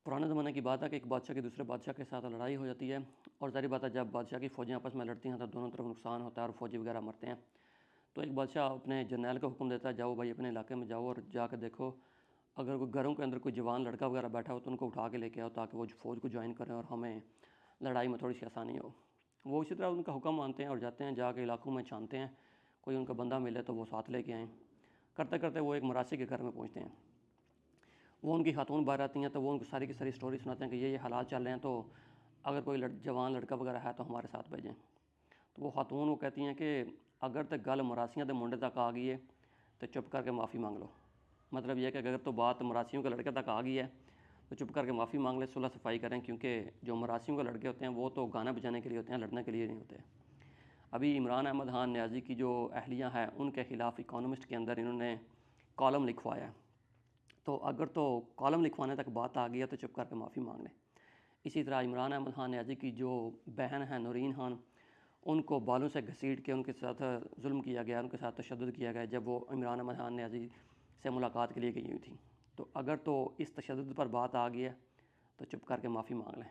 پرانے زمانے کی بات ہے کہ ایک بادشاہ کی دوسرے بادشاہ کے ساتھ لڑائی ہو جاتی ہے، اور ظاہر بات ہے جب بادشاہ کی فوجیں آپس میں لڑتی ہیں تو دونوں طرف نقصان ہوتا ہے اور فوجی وغیرہ مرتے ہیں۔ تو ایک بادشاہ اپنے جرنیل کو حکم دیتا ہے، جاؤ بھائی اپنے علاقے میں جاؤ اور جا کے دیکھو اگر کوئی گھروں کے اندر کوئی جوان لڑکا وغیرہ بیٹھا ہو تو ان کو اٹھا کے لے کے آؤ تاکہ وہ فوج کو جوائن کریں اور ہمیں لڑائی میں تھوڑی سی آسانی ہو۔ وہ اسی طرح ان کا حکم مانتے ہیں اور جاتے ہیں، جا کے علاقوں میں چھانتے ہیں، کوئی ان کا بندہ ملے تو وہ ساتھ لے کے آئیں۔ کرتے کرتے وہ ایک مراسی کے گھر میں پہنچتے ہیں، وہ ان کی خاتون باہر آتی ہیں تو وہ ان کو ساری کی ساری سٹوری سناتے ہیں کہ یہ حالات چل رہے ہیں، تو اگر کوئی جوان لڑکا وغیرہ ہے تو ہمارے ساتھ بھیجیں۔ تو وہ خاتون وہ کہتی ہیں کہ اگر تو گل مراسیاں دے منڈے تک آ گئی ہے تو چپ کر کے معافی مانگ لو۔ مطلب یہ کہ اگر تو بات مراسیوں کے لڑکے تک آ گئی ہے تو چپ کر کے معافی مانگ لیں، صلح صفائی کریں، کیونکہ جو مراسیوں کے لڑکے ہوتے ہیں وہ تو گانا بجانے کے لیے ہوتے ہیں، لڑنے کے لیے نہیں ہوتے۔ ابھی عمران احمد خان نیازی کی جو اہلیہ ہے ان کے خلاف اکانومسٹ کے اندر انہوں نے کالم لکھوایا ہے، تو اگر تو کالم لکھوانے تک بات آ گئی ہے تو چپ کر کے معافی مانگ لیں۔ اسی طرح عمران احمد خان نیازی کی جو بہن ہے نورین خان، ان کو بالوں سے گھسیٹ کے ان کے ساتھ ظلم کیا گیا، ان کے ساتھ تشدد کیا گیا جب وہ عمران احمد خان نیازی سے ملاقات کے لیے گئی ہوئی تھی۔ تو اگر تو اس تشدد پر بات آ گئی ہے تو چپ کر کے معافی مانگ لیں۔